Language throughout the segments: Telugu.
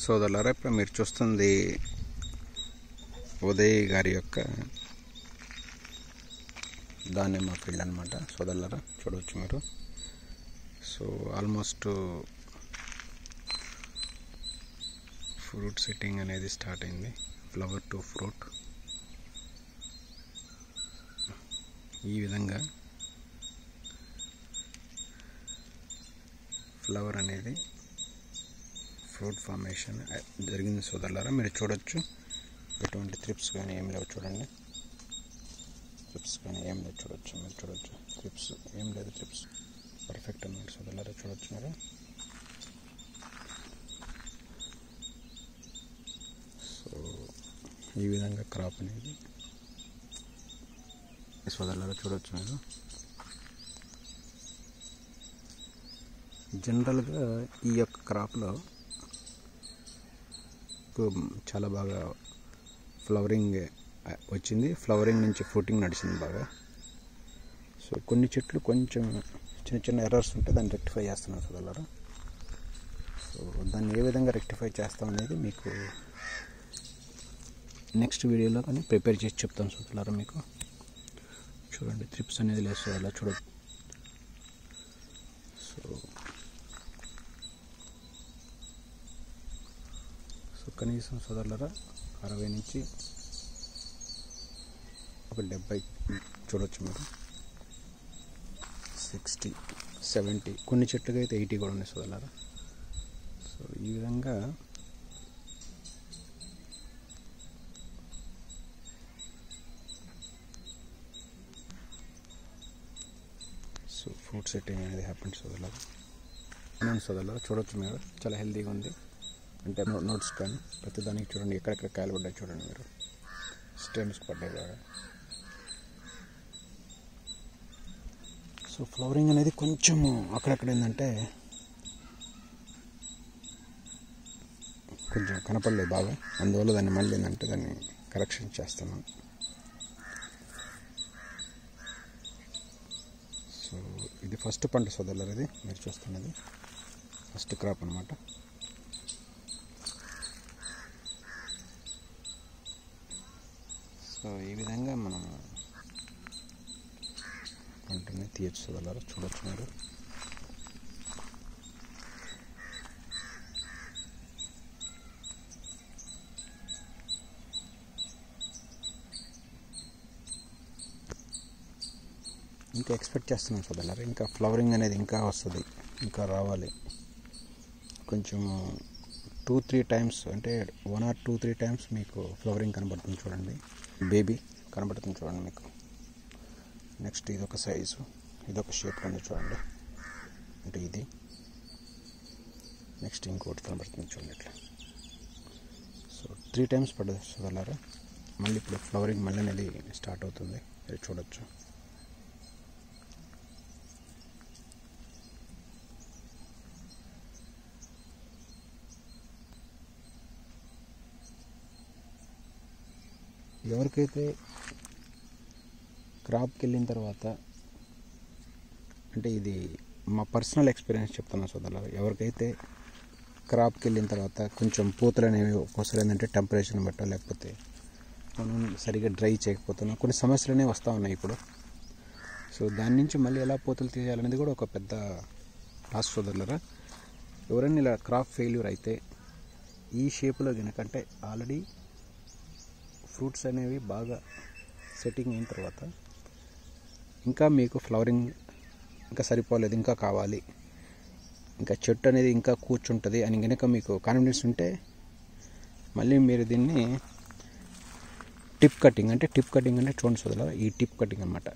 సోదరులారా, ఇప్పుడు మీరు చూస్తుంది ఉదయ్ గారి యొక్క దానిమ్మ ఫీల్డ్ అనమాట. సోదరులారా చూడవచ్చు మీరు. సో ఆల్మోస్ట్ ఫ్రూట్ సెట్టింగ్ అనేది స్టార్ట్ అయింది. ఫ్లవర్ టు ఫ్రూట్ ఈ విధంగా ఫ్లవర్ అనేది ఫ్రూట్ ఫార్మేషన్ జరిగింది సోదరులారా. మీరు చూడొచ్చు, ఎటువంటి త్రిప్స్ కానీ ఏం లేవు. చూడండి, త్రిప్స్ కానీ ఏం లేదు. చూడొచ్చు, మీరు చూడొచ్చు, త్రిప్స్ ఏం లేదు. త్రిప్స్ పర్ఫెక్ట్ అన్నమాట సోదరులారా. చూడొచ్చు మీరు. సో ఈ విధంగా క్రాప్ అనేది సోదరులారా చూడొచ్చు మీరు. జనరల్గా ఈ యొక్క క్రాప్లో చాలా బాగా ఫ్లవరింగ్ వచ్చింది. ఫ్లవరింగ్ నుంచి ఫ్రూటింగ్ నడిచింది బాగా. సో కొన్ని చెట్లు కొంచెం చిన్న చిన్న ఎర్రర్స్ ఉంటే దాన్ని రెక్టిఫై చేస్తున్నాను సోదరులారా. సో దాన్ని ఏ విధంగా రెక్టిఫై చేస్తాం అనేది మీకు నెక్స్ట్ వీడియోలో కానీ ప్రిపేర్ చేసి చెప్తాను సోదరులారా. మీకు చూడండి, త్రిప్స్ అనేది లేదు సోదరులారా. చూడొచ్చు. సో కనీసం సోదరులారా 60 నుంచి ఒక 70 చూడవచ్చు మీరు. 60, 70, కొన్ని చెట్లుగా అయితే 80 కూడా ఉన్నాయి సోదరులారా. సో ఈ విధంగా సో ఫ్రూట్ సెట్టింగ్ అనేది హ్యాపెండ్ సోదరులారా. సోదరులారా చూడవచ్చు మీరు. చాలా హెల్తీగా ఉంది. అంటే నోట్స్ కానీ ప్రతిదానికి చూడండి, ఎక్కడెక్కడ కాయలు పడ్డాయి చూడండి మీరు. స్టెమ్స్ పడ్డాయి బాగా. సో ఫ్లవరింగ్ అనేది కొంచెం అక్కడక్కడ ఏంటంటే కొంచెం కనపడలేదు బాగా. అందువల్ల దాన్ని మళ్ళీ ఏంటంటే దాన్ని కరెక్షన్ చేస్తున్నాను. సో ఇది ఫస్ట్ పంట సోదరులారా. ఇది మీరు చూస్తున్నది ఫస్ట్ క్రాప్ అనమాట. సో ఈ విధంగా మనం పంటని తీయచ్చు సోదరులారా. చూడొచ్చు మీరు. ఇంకా ఎక్స్పెక్ట్ చేస్తున్నాం సోదరులారా. ఇంకా ఫ్లవరింగ్ అనేది ఇంకా వస్తుంది, ఇంకా రావాలి. కొంచెం 2-3 టైమ్స్, అంటే 1 or 2-3 టైమ్స్ మీకు ఫ్లవరింగ్ కనబడుతుంది చూడండి. బేబీ కనబడుతుంది చూడండి మీకు. నెక్స్ట్ ఇదొక సైజు, ఇదొక షేప్ ఉంది చూడండి. అంటే ఇది నెక్స్ట్ ఇంకోటి కనబడుతుంది చూడండి ఇట్లా. సో 3 టైమ్స్ పడ్డది సోదరులారా. మళ్ళీ ఇప్పుడు ఫ్లవరింగ్ మళ్ళీ అనేది స్టార్ట్ అవుతుంది. మీరు చూడొచ్చు. ఎవరికైతే క్రాప్కి వెళ్ళిన తర్వాత, అంటే ఇది మా పర్సనల్ ఎక్స్పీరియన్స్ చెప్తున్నాను సోదరులారా. ఎవరికైతే క్రాప్కి వెళ్ళిన తర్వాత కొంచెం పూతలు అనేవి ఒక్కోసారి ఏంటంటే టెంపరేచర్ని బట్టో లేకపోతే మనం సరిగ్గా డ్రై చేయకపోతున్నా కొన్ని సమస్యలు అనేవి వస్తూ ఉన్నాయి ఇప్పుడు. సో దాని నుంచి మళ్ళీ ఎలా పూతలు తీయాలనేది కూడా ఒక పెద్ద టాస్క్ సోదరులారా. ఎవరైనా ఇలా క్రాప్ ఫెయిల్యూర్ అయితే ఈ షేప్లో కనుకంటే ఆల్రెడీ ఫ్రూట్స్ అనేవి బాగా సెట్టింగ్ అయిన తర్వాత ఇంకా మీకు ఫ్లవరింగ్ ఇంకా సరిపోలేదు, ఇంకా కావాలి, ఇంకా చెట్టు అనేది ఇంకా కూర్చుంటుంది అని కనుక మీకు కాన్ఫిడెన్స్ ఉంటే మళ్ళీ మీరు దీన్ని టిప్ కటింగ్ అంటే చూడండి సోదరులారా. ఈ టిప్ కటింగ్ అన్నమాట.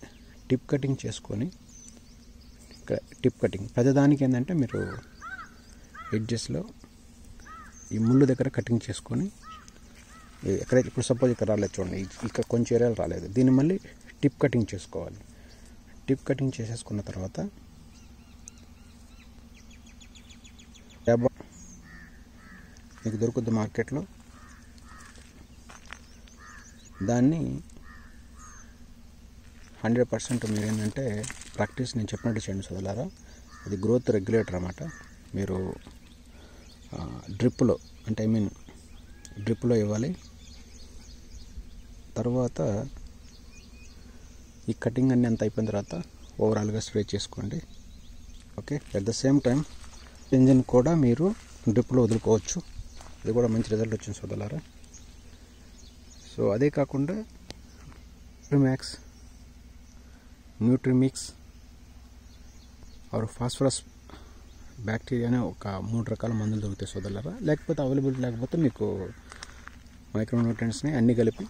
టిప్ కటింగ్ చేసుకొని ఇక్కడ టిప్ కటింగ్ ప్రతిదానికి ఏంటంటే మీరు ఎడ్జెస్లో ఈ ముళ్ళు దగ్గర కటింగ్ చేసుకొని ఎక్కడైతే ఇప్పుడు సపోజ్ ఇక్కడ రాలేదు చూడండి, ఇక్కడ కొంచెం ఏరియాలు రాలేదు, దీన్ని మళ్ళీ టిప్ కటింగ్ చేసుకోవాలి. టిప్ కటింగ్ చేసేసుకున్న తర్వాత మీకు దొరుకుద్ది మార్కెట్లో. దాన్ని 100% మీరు ఏంటంటే ప్రాక్టీస్ నేను చెప్పినట్టు చేయండి సోదరులారా. ఇది గ్రోత్ రెగ్యులేటర్ అన్నమాట. మీరు డ్రిప్లో అంటే డ్రిప్లో ఇవ్వాలి. తర్వాత ఈ కటింగ్ అన్నీ అంత అయిపోయిన తర్వాత ఓవరాల్గా స్ప్రే చేసుకోండి. Okay, at the same time engine కూడా మీరు డ్రిప్లో వదులుకోవచ్చు. ఇది కూడా మంచి రిజల్ట్ వచ్చింది సోదరులారా. సో అదే కాకుండా న్యూట్రిమిక్స్ ఆర్ ఫాస్ఫరస్ బ్యాక్టీరియా అనే ఒక 3 రకాల మందులు దొరుకుతాయి సోదరులారా. లేకపోతే అవైలబిలిటీ లేకపోతే మీకు మైక్రోన్యూట్రియంట్స్ని అన్నీ కలిపి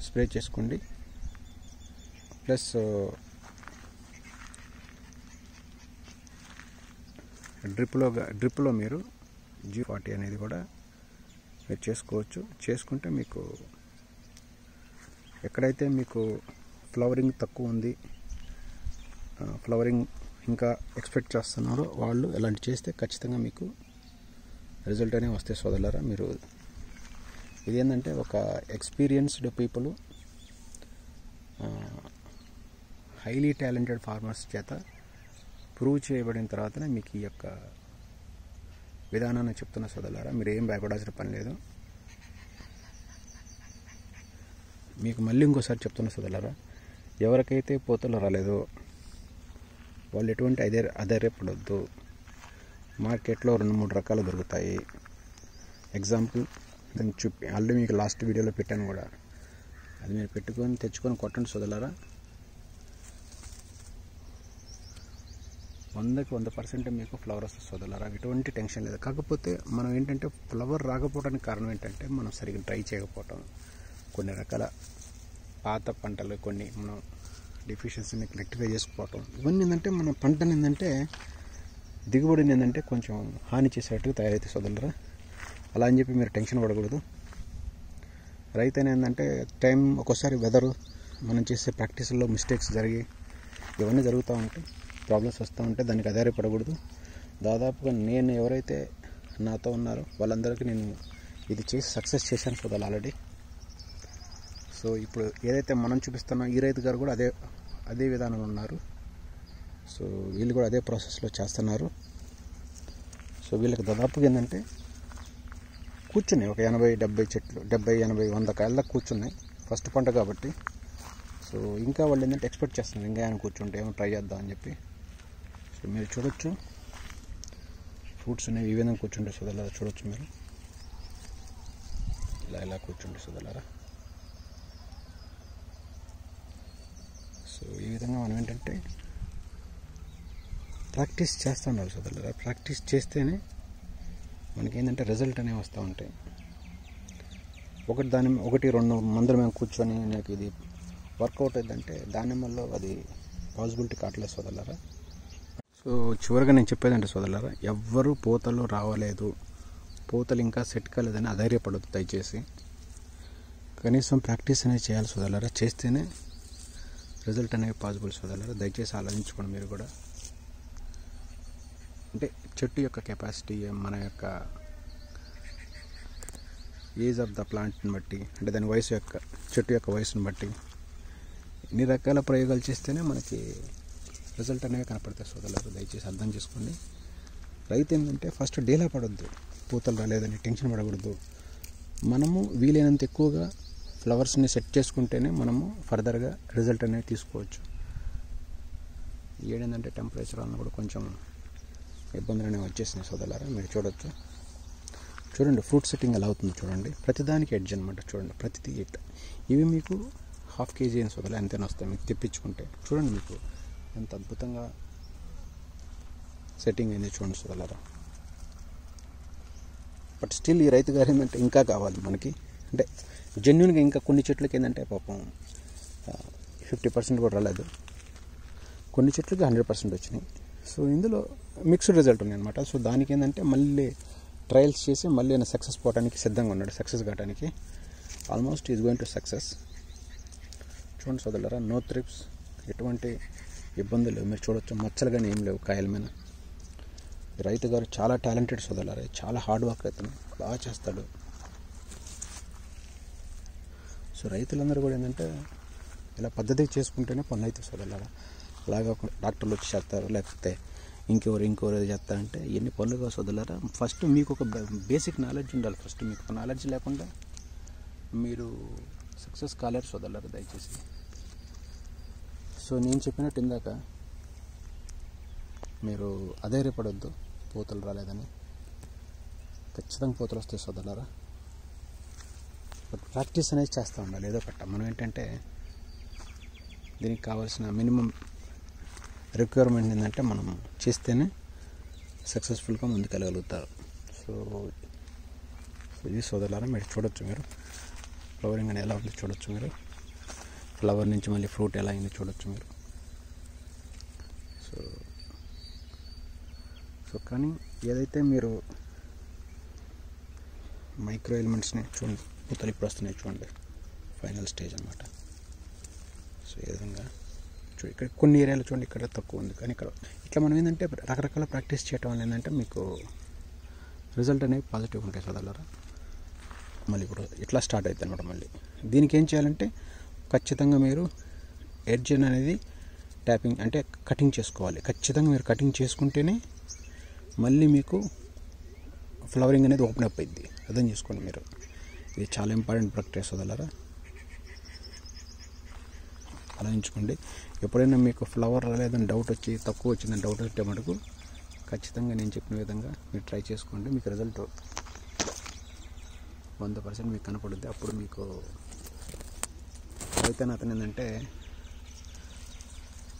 స్ప్రే చేసుకోండి. ప్లస్ డ్రిప్లో మీరు G40 అనేది కూడా మీరు చేసుకోవచ్చు. చేసుకుంటే మీకు ఎక్కడైతే మీకు ఫ్లవరింగ్ తక్కువ ఉంది, ఫ్లవరింగ్ ఇంకా ఎక్స్పెక్ట్ చేస్తున్నారో వాళ్ళు ఇలాంటి చేస్తే ఖచ్చితంగా మీకు రిజల్ట్ అనేవి వస్తాయి సోదరులారా. మీరు ఇదేంటంటే ఒక experienced people, highly talented farmers చేత ప్రూవ్ చేయబడిన తర్వాతనే మీకు ఈ యొక్క విధానాన్ని చెప్తున్న సోదరులారా. మీరు ఏం భయపడాల్సిన పని లేదు. మీకు మళ్ళీ ఇంకోసారి చెప్తున్న సోదరులారా, ఎవరికైతే పూతలు రాలేదో వాళ్ళు ఎటువంటి అధైర్యపడొద్దు. మార్కెట్లో 2-3 రకాలు దొరుకుతాయి. ఎగ్జాంపుల్ నేను ఆల్రెడీ మీకు లాస్ట్ వీడియోలో పెట్టాను కూడా. అది మీరు తెచ్చుకొని కొట్టండి సోదరులారా. 100కి 100% మీకు ఫ్లవర్ వస్తుంది సోదరులారా. ఎటువంటి టెన్షన్ లేదు. కాకపోతే మనం ఏంటంటే ఫ్లవర్ రాకపోవడానికి కారణం ఏంటంటే మనం సరిగ్గా ట్రై చేయకపోవటం, కొన్ని రకాల పాత పంటలు కొన్ని మనం డెఫిషియన్సీని రెక్టిఫై చేసుకోవటం, ఇవన్నీ ఏంటంటే మన పంటని ఏంటంటే దిగుబడిని ఏంటంటే కొంచెం హాని చేసేట్టుగా తయారైతే సోదరులారా. అలా అని చెప్పి మీరు టెన్షన్ పడకూడదు. రైతు ఏంటంటే టైం ఒక్కోసారి వెదరు మనం చేసే ప్రాక్టీసుల్లో మిస్టేక్స్ జరిగి ఇవన్నీ జరుగుతూ ఉంటాయి, ప్రాబ్లమ్స్ వస్తూ ఉంటాయి. దానికి ఆధారపడకూడదు. దాదాపుగా నేను ఎవరైతే నాతో ఉన్నారో వాళ్ళందరికీ నేను ఇది చేసి సక్సెస్ చేశాను సోదరులు ఆల్రెడీ. సో ఇప్పుడు ఏదైతే మనం చూపిస్తున్నాం ఈ రైతు గారు కూడా అదే విధానంలో ఉన్నారు. సో వీళ్ళు కూడా అదే ప్రాసెస్లో చేస్తున్నారు. సో వీళ్ళకి దాదాపుగా ఏంటంటే కూర్చున్నాయి ఒక 80-70 చెట్లు, 70-80-100 కాయల దాకా కూర్చున్నాయి ఫస్ట్ పంట కాబట్టి. సో ఇంకా వాళ్ళు ఏంటంటే ఎక్స్పెక్ట్ చేస్తున్నారు ఇంకా ఆయన కూర్చుంటే ఏమో ట్రై చేద్దాం అని చెప్పి. సో మీరు చూడొచ్చు ఫ్రూట్స్ అనేవి ఈ విధంగా కూర్చుంటే సోదరులారా. చూడొచ్చు మీరు ఇలా కూర్చుంటే సోదరులారా. సో ఈ విధంగా మనం ఏంటంటే ప్రాక్టీస్ చేస్తూ ఉండాలి సోదరులారా. ప్రాక్టీస్ చేస్తేనే మనకేంటంటే రిజల్ట్ అనేవి వస్తూ ఉంటాయి. 1-2 మందులు మేము కూర్చొని నాకు ఇది వర్కౌట్ అయిందంటే దానిమ్మల్లో అది పాసిబిలిటీ కావట్లేదు సోదరులారా. సో చివరిగా నేను చెప్పేదంటే సోదరులారా, ఎవ్వరూ పూతలు రావలేదు, పూతలు ఇంకా సెట్ కాలేదని అధైర్యపడద్దు దయచేసి. కనీసం ప్రాక్టీస్ అనేది చేయాలి సోదరులారా. చేస్తేనే రిజల్ట్ అనేవి పాసిబుల్ సోదరులారా. దయచేసి ఆలోచించుకోండి మీరు కూడా. అంటే చెట్టు యొక్క కెపాసిటీ, మన యొక్క ఏజ్ ఆఫ్ ద ప్లాంట్ని బట్టి, అంటే దాని చెట్టు యొక్క వయసుని బట్టి ఇన్ని రకాల ప్రయోగాలు చేస్తేనే మనకి రిజల్ట్ అనేవి కనపడతాయి సోదరులారా. దయచేసి అర్థం చేసుకోండి. రైతు ఏంటంటే ఫస్ట్ డీలా పడొద్దు, పూతలు రాలేదని టెన్షన్ పడకూడదు. మనము వీలైనంత ఎక్కువగా ఫ్లవర్స్ని సెట్ చేసుకుంటేనే మనము ఫర్దర్గా రిజల్ట్ అనేది తీసుకోవచ్చు. ఏంటంటే టెంపరేచర్ అన్న కూడా కొంచెం ఇబ్బందులు అనేవి వచ్చేసినాయి సోదరులారా. మీరు చూడండి ఫ్రూట్ సెట్టింగ్ ఎలా అవుతుందో చూడండి. ప్రతిదానికి ఎడ్జ్ అనమాట. చూడండి ప్రతిదీ ఎట్. ఇవి మీకు 1/2 kg అని సోదరులు ఎంతైనా వస్తాయి మీకు తెప్పించుకుంటే. చూడండి మీకు ఎంత అద్భుతంగా సెట్టింగ్ అయింది చూడండి సోదరులారా. బట్ స్టిల్ ఈ రైతు గారు ఏంటంటే ఇంకా కావాలి మనకి. అంటే జెన్యున్గా ఇంకా కొన్ని చెట్లకి ఏంటంటే పాపం 50% కూడా రాలేదు, కొన్ని చెట్లకి 100% వచ్చినాయి. సో ఇందులో మిక్స్డ్ రిజల్ట్ ఉన్నాయి అనమాట. సో దానికి ఏంటంటే మళ్ళీ ట్రయల్స్ చేసి మళ్ళీ ఆయన సక్సెస్ పోవడానికి సిద్ధంగా ఉన్నాడు. సక్సెస్ కావడానికి almost is going to success. చూడండి సోదరులారా, నో త్రిప్స్, ఎటువంటి ఇబ్బందులు లేవు. మీరు చూడొచ్చు మచ్చలు కానీ ఏం లేవు కాయల మీద. రైతు గారు చాలా టాలెంటెడ్ సోదరులారా. చాలా హార్డ్ వర్క్ అవుతుంది, బాగా చేస్తాడు. సో రైతులందరూ కూడా ఏంటంటే ఇలా పద్ధతిగా చేసుకుంటేనే పని అవుతుంది సోదరులారా. అలాగా డాక్టర్లు వచ్చి చేస్తారు, లేకపోతే ఇంకెవరు ఏదో చేస్తా అంటే ఎన్ని పనులుగా సోదరులారా. ఫస్ట్ మీకు ఒక బేసిక్ నాలెడ్జ్ ఉండాలి. ఫస్ట్ మీకు ఒక నాలెడ్జ్ లేకుండా మీరు సక్సెస్ కాలేరు సోదరులారా దయచేసి. సో నేను చెప్పినట్టు ఇందాక మీరు అధైర్యపడొద్దు పూతలు రాలేదని. ఖచ్చితంగా పూతలు వస్తాయి సోదరులారా. బట్ ప్రాక్టీస్ అనేది చేస్తూ ఉండాలి ఏదో ఒకటి. మనం ఏంటంటే దీనికి కావాల్సిన మినిమం రిక్వైర్మెంట్ ఏంటంటే మనం చేస్తేనే సక్సెస్ఫుల్గా ముందుకెళ్ళగలుగుతారు. సో ఇది సోదరులారా మీరు చూడొచ్చు. మీరు ఫ్లవరింగ్ అనేది ఎలా ఉంది చూడొచ్చు. మీరు ఫ్లవర్ నుంచి మళ్ళీ ఫ్రూట్ ఎలా అయింది చూడొచ్చు మీరు. సో కానీ ఏదైతే మీరు మైక్రో ఎలిమెంట్స్ని చూడండి, పూతలు ఇప్పుడు వస్తున్నాయి చూడండి, ఫైనల్ స్టేజ్ అనమాట. సో ఈ విధంగా ఇక్కడ కొన్ని ఏరియాలో చూడండి ఇక్కడ తక్కువ ఉంది, కానీ ఇక్కడ ఇట్లా మనం ఏంటంటే రకరకాల ప్రాక్టీస్ చేయటం వల్ల ఏంటంటే మీకు రిజల్ట్ అనేవి పాజిటివ్ ఉంటాయి సోదరులారా. మళ్ళీ ఇప్పుడు ఇట్లా స్టార్ట్ అవుతుంది అనమాట. మళ్ళీ దీనికి ఏం చేయాలంటే ఖచ్చితంగా మీరు ఎడ్జ్ అనేది ట్యాపింగ్ అంటే కటింగ్ చేసుకోవాలి. ఖచ్చితంగా మీరు కటింగ్ చేసుకుంటేనే మళ్ళీ మీకు ఫ్లవరింగ్ అనేది ఓపెన్ అప్ అయింది. అర్థం చేసుకోండి మీరు. ఇది చాలా ఇంపార్టెంట్ ప్రాక్టీస్ సోదరులారా. అలా ఎంచుకోండి. ఎప్పుడైనా మీకు ఫ్లవర్ రాలేదని డౌట్ వచ్చి తక్కువ వచ్చిందని డౌట్ వచ్చే మటుకు ఖచ్చితంగా నేను చెప్పిన విధంగా మీరు ట్రై చేసుకోండి. మీకు రిజల్ట్ 100% మీకు కనపడుద్ది. అప్పుడు మీకు అయితే అతను ఏంటంటే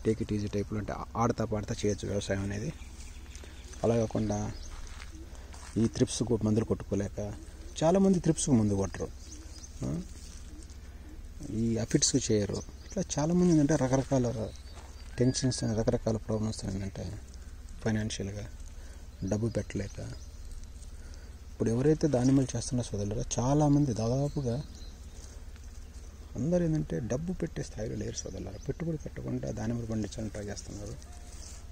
టేక్ ఇట్ ఈజీ టైప్లో అంటే ఆడతా పాడతా చేయొచ్చు వ్యవసాయం అనేది. అలా కాకుండా ఈ త్రిప్స్ మందులు కొట్టుకోలేక చాలామంది త్రిప్స్కి మందు కొట్టరు, ఈ అఫిడ్స్కి చేయరు. ఇట్లా చాలామంది ఏంటంటే రకరకాల టెన్షన్స్ రకరకాల ప్రాబ్లమ్స్ ఏంటంటే ఫైనాన్షియల్గా డబ్బు పెట్టలేక ఇప్పుడు ఎవరైతే దానిమ్మలు చేస్తున్న సోదరులుగా చాలామంది దాదాపుగా అందరూ ఏంటంటే డబ్బు పెట్టే స్థాయిలో లేరు సోదరులారా. పెట్టుబడి పెట్టకుండా దానిమ్మలు పండించాలని ట్రై చేస్తున్నారు.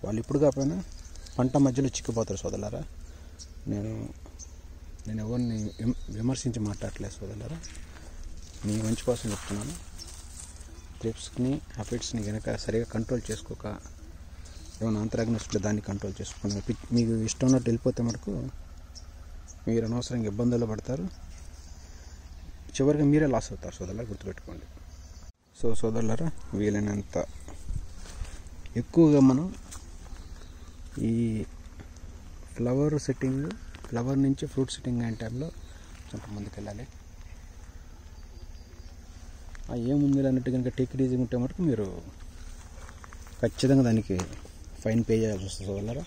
వాళ్ళు ఇప్పుడు కాకపోయినా పంట మధ్యలో చిక్కిపోతారు సోదరులారా. నేను ఎవరిని విమర్శించి మాట్లాడలేదు సోదరులారా, మీ మంచి కోసం చెప్తున్నాను. త్రిప్స్ని అఫిడ్స్ని కనుక సరిగా కంట్రోల్ చేసుకోక ఏమైనా అంతరాగ్ని వస్తుంటే దాన్ని కంట్రోల్ చేసుకోండి. మీకు ఇష్టం ఉన్నట్టు వెళ్ళిపోతే మటుకు మీరు అనవసరంగా ఇబ్బందులు పడతారు. చివరిగా మీరే లాస్ అవుతారు సోదరులారా, గుర్తుపెట్టుకోండి. సో సోదరులారా వీలైనంత ఎక్కువగా మనం ఈ ఫ్లవర్ సెట్టింగ్ ఫ్లవర్ నుంచి ఫ్రూట్ సెట్టింగ్ అయిన టైంలో కొంచెం ముందుకు వెళ్ళాలి. ఏముంది అన్నట్టు కనుక టేక్ ఇట్ ఈజీ ఉంటే మటుకు మీరు ఖచ్చితంగా దానికి ఫైన్ పే చేయాల్సి వస్తుంది సోదరులారా.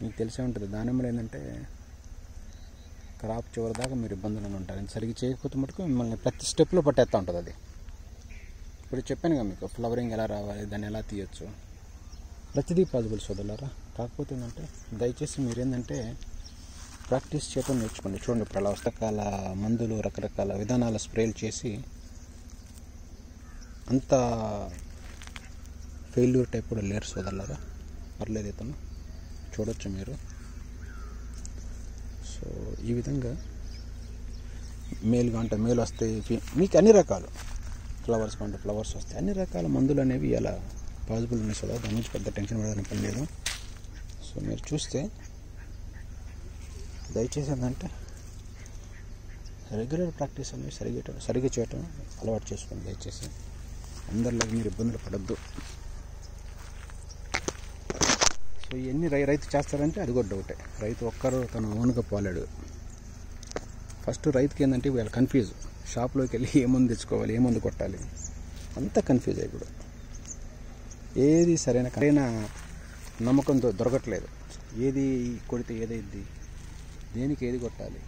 మీకు తెలిసే ఉంటుంది దానిమ్మలు ఏంటంటే క్రాప్ చివరి దాకా మీరు ఇబ్బందులు ఉంటారు. సరిగ్గా చేయకపోతే మటుకు మిమ్మల్ని ప్రతి స్టెప్లో పట్టేస్తూ ఉంటుంది అది. ఇప్పుడు చెప్పాను కదా మీకు ఫ్లవరింగ్ ఎలా రావాలి, దాన్ని ఎలా తీయచ్చు, ప్రతిదీ పాసిబుల్ సోదరులారా. కాకపోతే ఏంటంటే దయచేసి మీరేంటంటే ప్రాక్టీస్ చేయడం నేర్చుకోండి. చూడండి ఇప్పుడు అలా రకరకాల మందులు రకరకాల విధానాల స్ప్రేలు చేసి అంత ఫెయిల్యూర్ టైప్ కూడా లేరు సోదరులారా. పర్లేదు ఇతను చూడొచ్చు మీరు. సో ఈ విధంగా మేలుగా అంటే మేలు వస్తాయి మీకు అన్ని రకాలు ఫ్లవర్స్ కంటే ఫ్లవర్స్ వస్తాయి. అన్ని రకాల మందులు అనేవి అలా పాసిబుల్ ఉన్నాయి సోదరు. దాని నుంచి పెద్ద టెన్షన్ పడాలని పని లేదు. సో మీరు చూస్తే దయచేసి ఏంటంటే రెగ్యులర్ ప్రాక్టీస్ అనేవి సరిగ్గా చేయటం అలవాటు చేసుకోండి దయచేసి. అందరిలాగా మీరు ఇబ్బందులు పడద్దు. సో ఇవన్నీ రైతు చేస్తారంటే అది కూడా డౌటే. రైతు ఒక్కరు తను ఓన్గా పోలేడు. ఫస్ట్ రైతుకి ఏంటంటే వీళ్ళ కన్ఫ్యూజ్. షాప్లోకి వెళ్ళి ఏ మందు తెచ్చుకోవాలి, ఏ మందు కొట్టాలి, అంతా కన్ఫ్యూజ్ అయ్యి కూడా ఏది సరైన నమ్మకంతో దొరకట్లేదు. ఏది కొడితే ఏదైద్ది, దేనికి ఏది కొట్టాలి,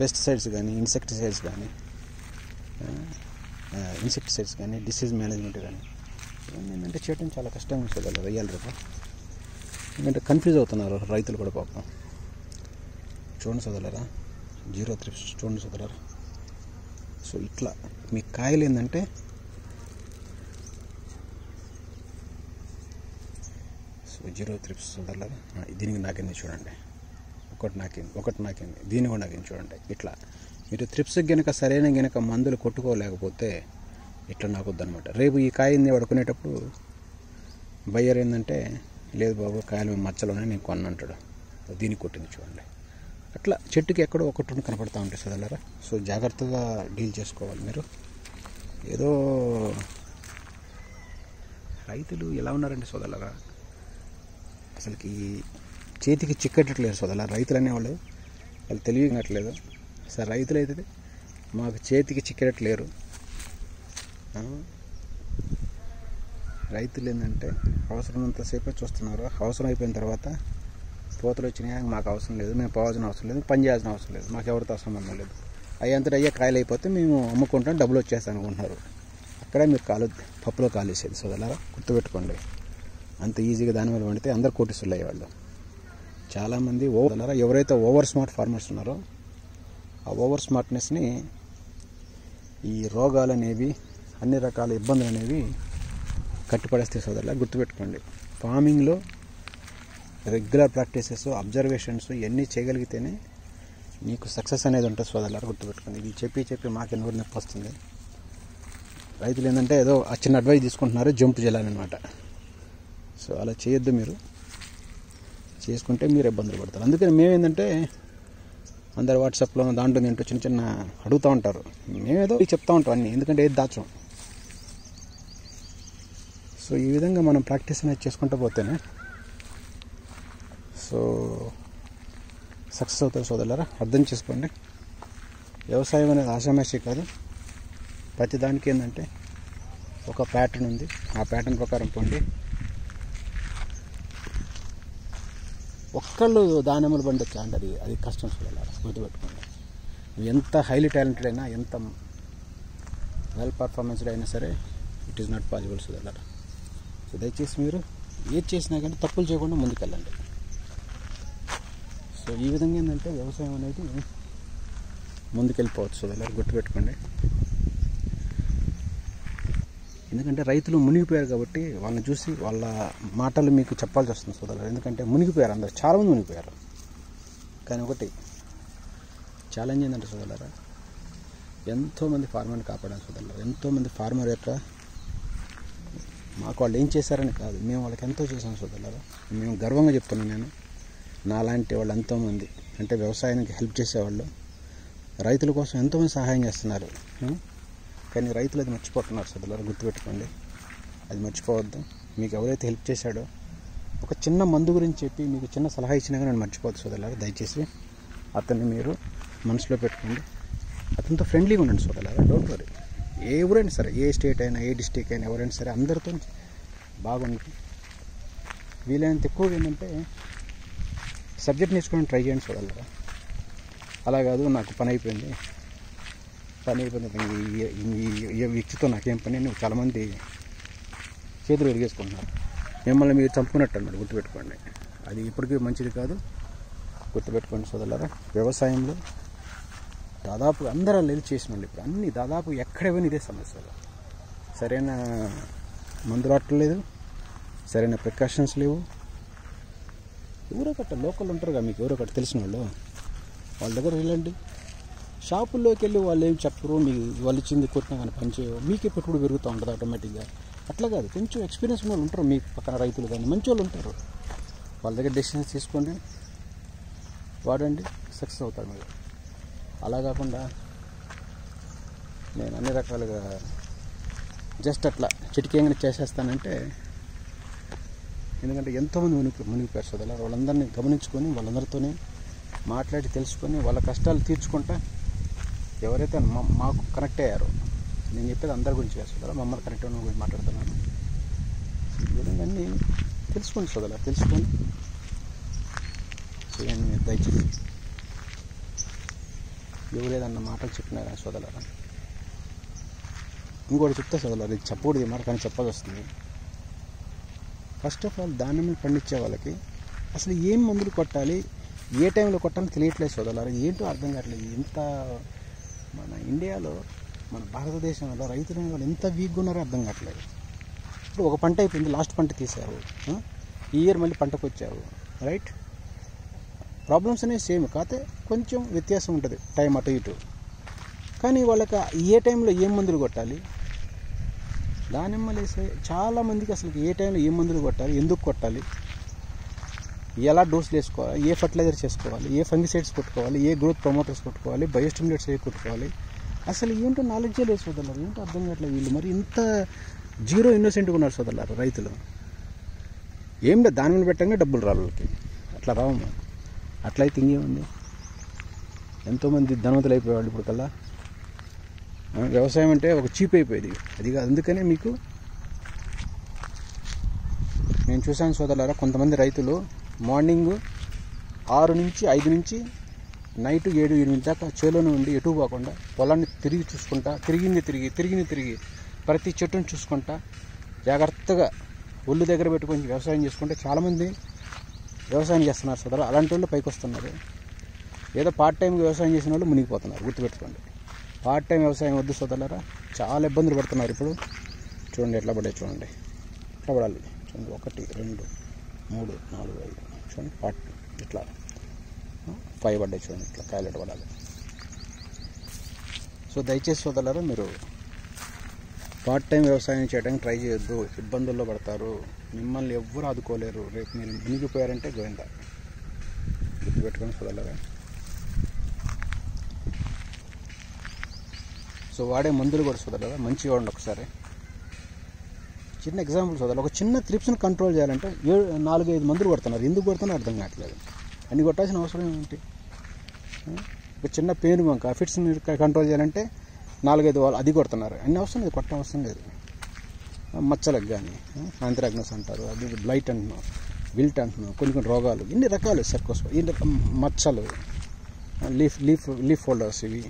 పెస్టిసైడ్స్ కానీ ఇన్సెక్టిసైడ్స్ కానీ డిసీజ్ మేనేజ్మెంట్ కానీ ఏంటంటే చేయడం చాలా కష్టంగా ఉంటుంది వెయ్యాలి రేపు. ఎందుకంటే కన్ఫ్యూజ్ అవుతున్నారు రైతులు కూడా పాపం. చూడండి సోదరులారా, 0 త్రిప్స్ చూడండి సోదరులారా. సో ఇట్లా మీ కాయలు ఏంటంటే సో 0 త్రిప్స్ సోదరులారా. దీనికి నాకింది చూడండి, ఒకటి నాకింది, దీన్ని కూడా నాకింది చూడండి. ఇట్లా మీరు త్రిప్స్కి గనక సరైన మందులు కొట్టుకోలేకపోతే ఇట్లా నాకొద్దు అనమాట. రేపు ఈ కాయని వాడు కొనేటప్పుడు బయ్యర్ ఏంటంటే, లేదు బాబు కాయలు మేము మచ్చలోనే నేను కొన్నంటాడు, దీనికి కొట్టింది చూడండి. అట్లా చెట్టుకి ఎక్కడో ఒకటి రెండు కనపడతా ఉంటాయి సోదరులారా. సో జాగ్రత్తగా డీల్ చేసుకోవాలి మీరు. ఏదో రైతులు ఎలా ఉన్నారంటే సోదరులారా, అసలుకి చేతికి చిక్కట్టట్లేదు సోదరులారా. రైతులు అనేవాళ్ళు వాళ్ళు తెలియట్లేదు. సార్ రైతులు అయితే మాకు చేతికి చిక్కట్లేరు. రైతులు ఏంటంటే అవసరమంతసేపే చూస్తున్నారు. అవసరం అయిపోయిన తర్వాత పూతలు వచ్చినాయి, మాకు అవసరం లేదు, మేము పోవాల్సిన అవసరం లేదు, పని చేయాల్సిన అవసరం లేదు, మాకు ఎవరితో సంబంధం లేదు, అయ్యేంతటి అయ్యే కాయలు అయిపోతే మేము అమ్ముకుంటాం, డబ్బులు వచ్చేస్తాం అనుకుంటున్నారు. అక్కడే మీరు పప్పులో కాలేసేది సోదరులారా, గుర్తుపెట్టుకోండి. అంత ఈజీగా దాని మీద వండితే అందరు కోటీసులు అయ్యేవాళ్ళు. చాలామంది ఎవరైతే ఓవర్ స్మార్ట్ ఫార్మర్స్ ఉన్నారో ఆ ఓవర్ స్మార్ట్నెస్ని ఈ రోగాలు అనేవి, అన్ని రకాల ఇబ్బందులు అనేవి కట్టిపడేస్తే సోదరులా, గుర్తుపెట్టుకోండి. ఫార్మింగ్లో రెగ్యులర్ ప్రాక్టీసెస్, అబ్జర్వేషన్స్ ఇవన్నీ చేయగలిగితేనే మీకు సక్సెస్ అనేది ఉంటుంది సోదరులారా, గుర్తుపెట్టుకోండి. ఇది చెప్పి మాకు నోరు నొప్పి వస్తుంది. రైతులు ఏంటంటే ఏదో ఆ చిన్న అడ్వైస్ తీసుకుంటున్నారు, జంప్ చేయాలన్నమాట. సో అలా చేయొద్దు. మీరు చేసుకుంటే మీరు ఇబ్బందులు పడతారు. అందుకని మేమేంటంటే అందరు వాట్సాప్లో దాంట్లో ఏంటో చిన్న అడుగుతూ ఉంటారు, మేమేదో చెప్తూ ఉంటాం అన్నీ, ఎందుకంటే ఏది దాచం. సో ఈ విధంగా మనం ప్రాక్టీస్ అనేది చేసుకుంటూ పోతేనే సో సక్సెస్ అవుతారు సోదరులారా. అర్థం చేసుకోండి, వ్యవసాయం అనేది ఆషామాషి కాదు. ప్రతి దానికి ఏంటంటే ఒక ప్యాటర్న్ ఉంది, ఆ ప్యాటర్న్ ప్రకారం పోండి. ఒక్కళ్ళు దానిమ్మలు పండించా అంటే అది కష్టం సోదరులారా, గుర్తుపెట్టుకోండి. ఎంత హైలీ టాలెంటెడ్ అయినా, ఎంత వెల్ పర్ఫార్మెన్స్డ్ అయినా సరే ఇట్ ఈస్ నాట్ పాసిబుల్ సోదరులారా. సో దయచేసి మీరు ఏది చేసినా కానీ తప్పులు చేయకుండా ముందుకెళ్ళండి. సో ఈ విధంగా ఏంటంటే వ్యవసాయం అనేది ముందుకెళ్ళిపోవచ్చు సోదరులారా, గుర్తుపెట్టుకోండి. ఎందుకంటే రైతులు మునిగిపోయారు కాబట్టి వాళ్ళని చూసి వాళ్ళ మాటలు మీకు చెప్పాల్సి వస్తుంది సోదరులారా. ఎందుకంటే మునిగిపోయారు, అందరు చాలామంది మునిగిపోయారు. కానీ ఒకటి ఛాలెంజ్ ఏంటంటే సోదరులారా, ఎంతోమంది ఫార్మర్ని కాపాడారు సోదరులారా. ఎంతోమంది ఫార్మర్ యొక్క మాకు వాళ్ళు ఏం చేశారని కాదు, మేము వాళ్ళకి ఎంతో చేసాం సోదరులారా. మేము గర్వంగా చెప్తున్నాను. నేను నాలాంటి వాళ్ళు ఎంతోమంది అంటే వ్యవసాయానికి హెల్ప్ చేసేవాళ్ళు, రైతుల కోసం ఎంతోమంది సహాయం చేస్తున్నారు. కానీ రైతులు అది మర్చిపోతున్నారు సోదరులారా, గుర్తుపెట్టుకోండి. అది మర్చిపోవద్దు. మీకు ఎవరైతే హెల్ప్ చేశాడో ఒక చిన్న మందు గురించి చెప్పి మీకు చిన్న సలహా ఇచ్చినా కానీ నేను మర్చిపోవద్దు సోదరులారా. దయచేసి అతన్ని మీరు మనసులో పెట్టుకోండి. అతనితో ఫ్రెండ్లీగా ఉండండి సోదరులారా. Don't worry. ఏ ఊరైనా సరే, ఏ స్టేట్ అయినా, ఏ డిస్ట్రిక్ట్ అయినా, ఎవరైనా సరే అందరితో బాగుండి వీలైనంత ఎక్కువగా ఏంటంటే సబ్జెక్ట్ నేర్చుకోవడానికి ట్రై చేయండి సోదరులారా. అలా కాదు నాకు పని అయిపోయింది ఈ వ్యక్తితో నాకేం పని, నువ్వు చాలామంది చేతులు విరిగేసుకుంటున్నారు, మిమ్మల్ని మీరు చంపుకున్నట్టు అన్నమాట. గుర్తుపెట్టుకోండి, అది ఇప్పటికీ మంచిది కాదు. గుర్తుపెట్టుకోండి సోదరులారా. వ్యవసాయంలో దాదాపు అందరూ లెల్ చేసినండి. ఇప్పుడు అన్నీ దాదాపు ఎక్కడేమైనా ఇదే సమస్యలు. సరైన మందులు ఆటలేదు, సరైన ప్రికాషన్స్ లేవు. ఎవరో కట్ట లోకల్ ఉంటారు కదా, మీకు ఎవరో కట్ట తెలిసిన వాళ్ళు, వాళ్ళ దగ్గర వెళ్ళండి. షాపుల్లోకి వెళ్ళి వాళ్ళు ఏం చెప్పరు, మీకు వాళ్ళు ఇచ్చింది కొట్టినా కానీ పనిచేయవు, మీకే పెట్టుబడి పెరుగుతూ ఉంటుంది ఆటోమేటిక్గా. అట్లా కాదు, కొంచెం ఎక్స్పీరియన్స్ ఉన్న వాళ్ళు ఉంటారు మీ పక్కన, రైతులు కానీ మంచి వాళ్ళు ఉంటారు. వాళ్ళ దగ్గర డెసిషన్స్ తీసుకోండి, వాడండి, సక్సెస్ అవుతారు మీరు. అలా కాకుండా నేను అన్ని రకాలుగా జస్ట్ అట్లా చిటికేంగా చేసేస్తానంటే, ఎందుకంటే ఎంతోమంది మునిగిపోయారు సోదరులారా. వాళ్ళందరినీ గమనించుకొని వాళ్ళందరితోనే మాట్లాడి తెలుసుకొని వాళ్ళ కష్టాలు తీర్చుకుంటా ఎవరైతే మాకు కనెక్ట్ అయ్యారో, నేను చెప్పేది అందరి గురించి కాదు సోదరులారా, మమ్మల్ని కనెక్ట్ అయిన గురించి మాట్లాడుతున్నాను. ఈ విధంగా అన్నీ తెలుసుకోండి సోదరులారా, తెలుసుకొని చేయండి మీరు దయచేసి. ఎవరేదన్న మాటలు చెప్పినారా సోదరులారా. ఇంకోటి చెప్తా సోదరులారా, ఇది చెప్పకూడదు మాట కానీ చెప్పాల్సి వస్తుంది. ఫస్ట్ ఆఫ్ ఆల్ దానిమ్మ పండించే వాళ్ళకి అసలు ఏం మందులు కొట్టాలి, ఏ టైంలో కొట్టాలని తెలియట్లేదు సోదరులారా. ఏంటో అర్థం కావట్లేదు. ఇంత మన ఇండియాలో, మన భారతదేశంలో రైతులు వాళ్ళు ఎంత వీక్గా ఉన్నారో అర్థం కావట్లేదు. ఇప్పుడు ఒక పంట అయిపోయింది, లాస్ట్ పంట తీసావు, ఈ ఇయర్ మళ్ళీ పంటకు వచ్చావు, రైట్. ప్రాబ్లమ్స్ అనేవి సేమ్, కాకపోతే కొంచెం వ్యత్యాసం ఉంటుంది, టైం అటు ఇటు. కానీ వాళ్ళకి ఏ టైంలో ఏం మందులు కొట్టాలి, దానిమ్మలు వేసే చాలామందికి అసలు ఏ టైంలో ఏ మందులు కొట్టాలి, ఎందుకు కొట్టాలి, ఎలా డోసులు వేసుకోవాలి, ఏ ఫర్టిలైజర్ చేసుకోవాలి, ఏ ఫంగిసైడ్స్ కొట్టుకోవాలి, ఏ గ్రోత్ ప్రమోటర్స్ కొట్టుకోవాలి, బయోస్టిమ్యులేట్స్ ఏ కొట్టుకోవాలి, అసలు ఏంటో నాలెడ్జే లేదు సోదరులారు. ఏంటో అర్థం కావట్లేదు. వీళ్ళు మరి ఇంత జీరో ఇన్నోసెంట్గా ఉన్నారు సోదరులారు రైతులు. ఏం లేదు, దాని మీద పెట్టంగా డబ్బులు రావు వాళ్ళకి. అట్లా రావమ్మా. అట్లయితే ఇంకేముంది, ఎంతోమంది ధనవంతులు అయిపోయేవాళ్ళు ఇప్పుడు కల్లా. వ్యవసాయం అంటే ఒక చీప్ అయిపోయేది. అది కాదు, అందుకనే మీకు నేను చూశాను సోదరులారా, కొంతమంది రైతులు మార్నింగ్ 6 నుంచి 5 నుంచి నైట్ 7, 8 దాకా చేలోనే ఉండి ఎటు పోకుండా పొలాన్ని తిరిగి చూసుకుంటా, తిరిగి ప్రతి చెట్టును చూసుకుంటా జాగ్రత్తగా ఒళ్ళు దగ్గర పెట్టుకొని వ్యవసాయం చేసుకుంటే చాలామంది వ్యవసాయం చేస్తున్నారు సోదరు. అలాంటి వాళ్ళు పైకి వస్తున్నారు. ఏదో పార్ట్ టైంగా వ్యవసాయం చేసిన వాళ్ళు మునిగిపోతున్నారు. గుర్తుపెట్టుకోండి, పార్ట్ టైం వ్యవసాయం వద్దు సోదరులారా. చాలా ఇబ్బందులు పడుతున్నారు ఇప్పుడు. చూడండి ఎట్లా పడే, చూడండి ఎట్లా పడాలి చూడండి. 1, 2, 3, 4, 5 చూడండి. పార్ట్ ఇట్లా 5 పడ్డాయి చూడండి. ఇట్లా కాయలు ఎట్లా పడాలి. సో దయచేసి సోదరులారా, మీరు పార్ట్ టైం వ్యవసాయం చేయడానికి ట్రై చేయొద్దు. ఇబ్బందుల్లో పడతారు. మిమ్మల్ని ఎవ్వరూ ఆదుకోలేరు. రేపు మీరు మునిగిపోయారంటే గోవిందా. గుర్తుపెట్టుకొని సోదరులారా. సో వాడే మందులు కూడా సోదరులారా మంచిగా ఉండి ఒకసారి చిన్న ఎగ్జాంపుల్ సోదరులు. ఒక చిన్న త్రిప్స్ని కంట్రోల్ చేయాలంటే 4-5 మందులు కొడుతున్నారు. ఎందుకు కొడుతున్నారు అర్థం కావట్లేదు. అన్ని కొట్టాల్సిన అవసరం ఏంటి? ఒక చిన్న పేను బంక ఫిట్స్ని కంట్రోల్ చేయాలంటే 4-5 వాళ్ళు అది కొడుతున్నారు. అన్ని అవసరం లేదు, కొట్టడం అవసరం లేదు. మచ్చలకు కానీ ఆంథ్రాక్నోస్ అంటారు, అది బ్లైట్ అంటున్నాం, విల్ట్ అంటున్నాం, కొన్ని రోగాలు, ఇన్ని రకాలు సెర్కోస్పై, మచ్చలు, లీఫ్ హోల్డర్స్, ఇవి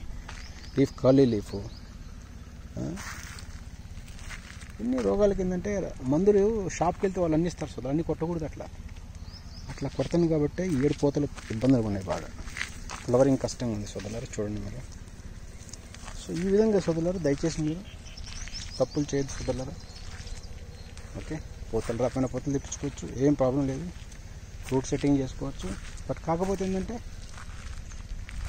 లీఫ్ కర్లీ లీఫ్, ఇన్ని రోగాలకి ఏంటంటే మందులు షాప్కి వెళ్తే వాళ్ళు అన్ని ఇస్తారు సోదరు. అన్నీ కొట్టకూడదు. అట్లా కొడతాను కాబట్టి 7 పూతలు ఇబ్బందులు ఉన్నాయి బాగా. ఫ్లవరింగ్ కష్టంగా ఉంది సోదరులారు. చూడండి మీరు. సో ఈ విధంగా సోదరులారు దయచేసి మీరు తప్పులు చేయొద్దు సోదరులారా. ఓకే, పూతలు రాకపోయినా పూతలు తెప్పించుకోవచ్చు, ఏం ప్రాబ్లం లేదు. ఫ్రూట్ సెట్టింగ్ చేసుకోవచ్చు. బట్ కాకపోతే ఏంటంటే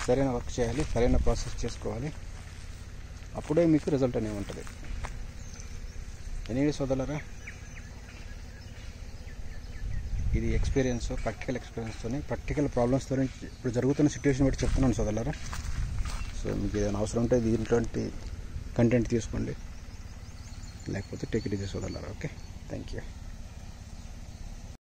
సరైన వర్క్ చేయాలి, సరైన ప్రాసెస్ చేసుకోవాలి. అప్పుడే మీకు రిజల్ట్ అనేది ఉంటుంది. ఎనీవే సోదరులారా, ఇది ఎక్స్పీరియన్స్, ప్రాక్టికల్ ఎక్స్పీరియన్స్తో, ప్రాక్టికల్ ప్రాబ్లమ్స్తో ఇప్పుడు జరుగుతున్న సిచ్యువేషన్ బట్టి చెప్తున్నాను సోదరులారా. సో మీకు ఏదైనా అవసరం ఉంటే దీంట్లో కంటెంట్ తీసుకోండి, లేకపోతే టేక్ ఇట్ ఈజీ సోదరులారా. Okay, thank you.